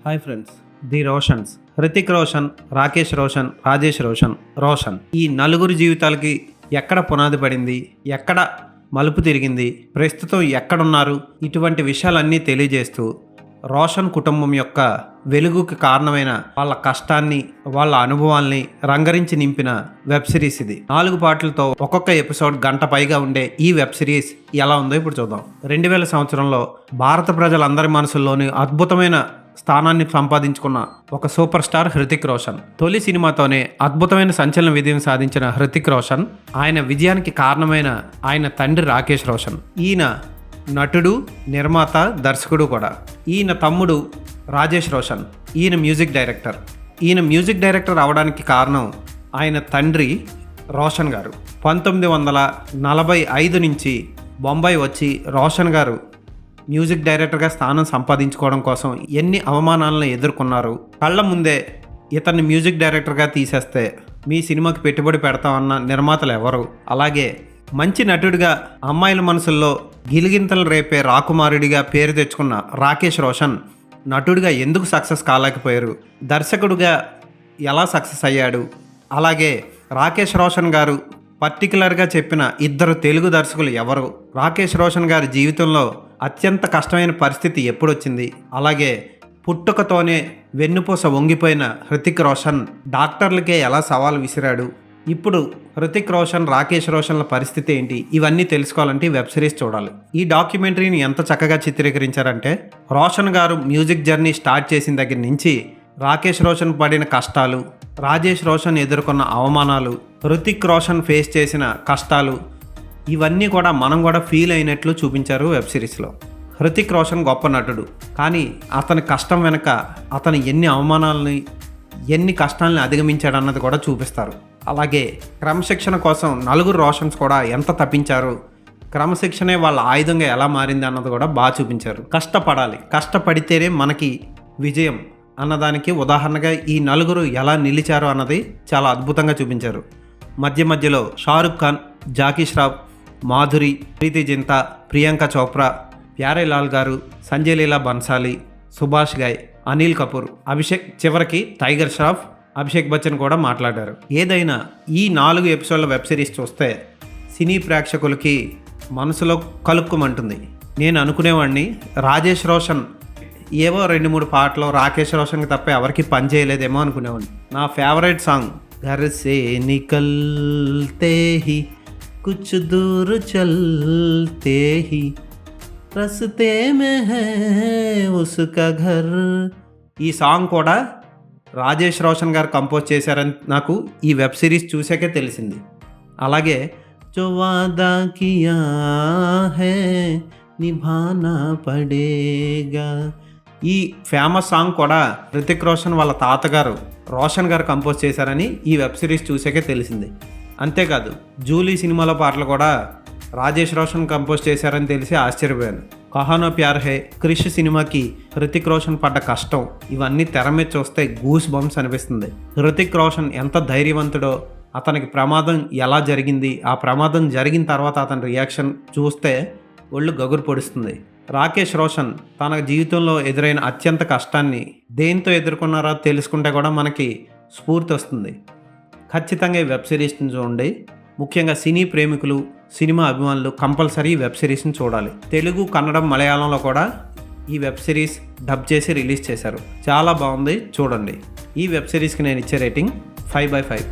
Hi friends, the Roshan's. Hrithik Roshan, Rakesh Roshan, Rajesh Roshan ఈ నలుగురు జీవితాలకి ఎక్కడ పునాది పడింది, ఎక్కడ మలుపు తిరిగింది, ప్రస్తుతం ఎక్కడున్నారు, ఇటువంటి విషయాలన్నీ తెలియజేస్తూ రోషన్ కుటుంబం యొక్క వెలుగుకి కారణమైన వాళ్ళ కష్టాన్ని, వాళ్ళ అనుభవాల్ని రంగరించి నింపిన వెబ్ సిరీస్ ఇది. 4 పాటలతో ఒక్కొక్క ఎపిసోడ్ గంట పైగా ఉండే ఈ వెబ్ సిరీస్ ఎలా ఉందో ఇప్పుడు చూద్దాం. 2000 సంవత్సరంలో భారత ప్రజలందరి మనసుల్లోని అద్భుతమైన స్థానాన్ని సంపాదించుకున్న ఒక సూపర్ స్టార్ హృతిక్ రోషన్. తొలి సినిమాతోనే అద్భుతమైన సంచలన విజయం సాధించిన హృతిక్ రోషన్, ఆయన విజయానికి కారణమైన ఆయన తండ్రి రాకేష్ రోషన్. ఈయన నటుడు, నిర్మాత, దర్శకుడు కూడా. ఈయన తమ్ముడు రాజేష్ రోషన్, ఈయన మ్యూజిక్ డైరెక్టర్. ఈయన మ్యూజిక్ డైరెక్టర్ అవడానికి కారణం ఆయన తండ్రి రోషన్ గారు 1945 నుంచి బొంబాయి వచ్చి రోషన్ గారు మ్యూజిక్ డైరెక్టర్గా స్థానం సంపాదించుకోవడం కోసం ఎన్ని అవమానాలను ఎదుర్కొన్నారు. కళ్ళ ముందే ఇతన్ని మ్యూజిక్ డైరెక్టర్గా తీసేస్తే మీ సినిమాకి పెట్టుబడి పెడతామన్న నిర్మాతలు ఎవరు? అలాగే మంచి నటుడిగా అమ్మాయిల మనసుల్లో గిలిగింతలు రేపే రాకుమారుడిగా పేరు తెచ్చుకున్న రాకేష్ రోషన్ నటుడిగా ఎందుకు సక్సెస్ కాలేకపోయారు? దర్శకుడిగా ఎలా సక్సెస్ అయ్యాడు? అలాగే రాకేష్ రోషన్ గారు పర్టికులర్గా చెప్పిన 2 తెలుగు దర్శకులు ఎవరు? రాకేష్ రోషన్ గారి జీవితంలో అత్యంత కష్టమైన పరిస్థితి ఎప్పుడొచ్చింది? అలాగే పుట్టుకతోనే వెన్నుపూస వంగిపోయిన హృతిక్ రోషన్ డాక్టర్లకే ఎలా సవాల్ విసిరాడు? ఇప్పుడు హృతిక్ రోషన్, రాకేష్ రోషన్ల పరిస్థితి ఏంటి? ఇవన్నీ తెలుసుకోవాలంటే వెబ్ సిరీస్ చూడాలి. ఈ డాక్యుమెంటరీని ఎంత చక్కగా చిత్రీకరించారంటే, రోషన్ గారు మ్యూజిక్ జర్నీ స్టార్ట్ చేసిన దగ్గర నుంచి రాకేష్ రోషన్ పడిన కష్టాలు, రాజేష్ రోషన్ ఎదుర్కొన్న అవమానాలు, హృతిక్ రోషన్ ఫేస్ చేసిన కష్టాలు, ఇవన్నీ కూడా మనం కూడా ఫీల్ అయినట్లు చూపించారు వెబ్ సిరీస్లో. హృతిక్ రోషన్ గొప్ప నటుడు, కానీ అతని కష్టం వెనక అతను ఎన్ని అవమానాలని, ఎన్ని కష్టాలని అధిగమించాడన్నది కూడా చూపిస్తారు. అలాగే క్రమశిక్షణ కోసం నలుగురు రోషన్స్ కూడా ఎంత తప్పించారు, క్రమశిక్షణే వాళ్ళ ఆయుధంగా ఎలా మారింది అన్నది కూడా బాగా చూపించారు. కష్టపడాలి, కష్టపడితేనే మనకి విజయం అన్నదానికి ఉదాహరణగా ఈ నలుగురు ఎలా నిలిచారు అన్నది చాలా అద్భుతంగా చూపించారు. మధ్యలో షారుఖ్ ఖాన్, జాకీ ష్రాఫ్, మాధురి, ప్రీతి జింతా, ప్రియాంక చోప్రా, ప్యారే లాల్ గారు, సంజయ్ లీలా బన్సాలి, సుభాష్ ఘాయ్, అనిల్ కపూర్, అభిషేక్, చివరికి టైగర్ ష్రాఫ్, అభిషేక్ బచ్చన్ కూడా మాట్లాడారు. ఏదైనా ఈ 4 ఎపిసోడ్ల వెబ్ సిరీస్ చూస్తే సినీ ప్రేక్షకులకి మనసులో కలుక్కుమంటుంది. నేను అనుకునేవాడిని రాజేష్ రోషన్ ఏవో 2-3 పాటలు రాకేష్ రోషన్కి తప్ప ఎవరికి పని చేయలేదేమో అనుకునేవాడిని. నా ఫేవరెట్ సాంగ్ घर से निकलते ही कुछ दूर चलते ही रस्ते में है उसका घर. ఈ సాంగ్ కూడా రాజేష్ రోషన్ గారు కంపోజ్ చేశారని నాకు ఈ వెబ్ సిరీస్ చూసాకే తెలిసింది. అలాగే जो वादा किया है निभाना पड़ेगा, ఈ ఫేమస్ సాంగ్ కూడా హృతిక్ రోషన్ వాళ్ళ తాతగారు రోషన్ గారు కంపోజ్ చేశారని ఈ వెబ్ సిరీస్ చూసాకే తెలిసింది. అంతేకాదు జూలీ సినిమాలో పాటలు కూడా రాజేష్ రోషన్ కంపోజ్ చేశారని తెలిసి ఆశ్చర్యపోయాను. కహానో ప్యార్ హే, క్రిష్ సినిమాకి హృతిక్ రోషన్ పడ్డ కష్టం, ఇవన్నీ తెర మీద చూస్తే గూస్ బంప్స్ అనిపిస్తుంది. హృతిక్ రోషన్ ఎంత ధైర్యవంతుడో, అతనికి ప్రమాదం ఎలా జరిగింది, ఆ ప్రమాదం జరిగిన తర్వాత అతని రియాక్షన్ చూస్తే ఒళ్ళు గగురు పొడుస్తుంది. రాకేష్ రోషన్ తన జీవితంలో ఎదురైన అత్యంత కష్టాన్ని దేంతో ఎదుర్కొన్నారో తెలుసుకుంటే కూడా మనకి స్ఫూర్తి వస్తుంది. ఖచ్చితంగా ఈ వెబ్ సిరీస్ని చూడండి. ముఖ్యంగా సినీ ప్రేమికులు, సినిమా అభిమానులు కంపల్సరీ వెబ్ సిరీస్ని చూడాలి. తెలుగు, కన్నడం, మలయాళంలో కూడా ఈ వెబ్ సిరీస్ డబ్ చేసి రిలీజ్ చేశారు. చాలా బాగుంది, చూడండి. ఈ వెబ్ సిరీస్కి నేను ఇచ్చే రేటింగ్ 5/5.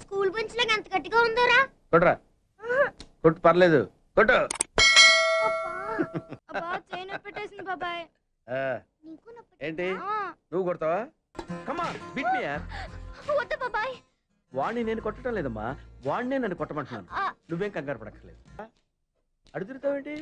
స్కూల్ బెంచ్ లాగా ఎంత గట్టిగా ఉందోరా? కొట్రా, కొట్టు, పర్లేదు, కొట్టు. అబ్బా చైన్ పెట్టేసింది బాబాయ్. నీకు నొప్పి ఏంటి నువ్వు కొడతావా? కమా బిట్ మీ యార్. వద్దు బాబాయ్. వాణ్ణి నేను కొట్టడం లేదమ్మా, వాణ్ణే నన్ను కొట్టమంటున్నాను. నువ్వేం కంగారు పడక్కర్లేదు. అడుగుతావేంటి?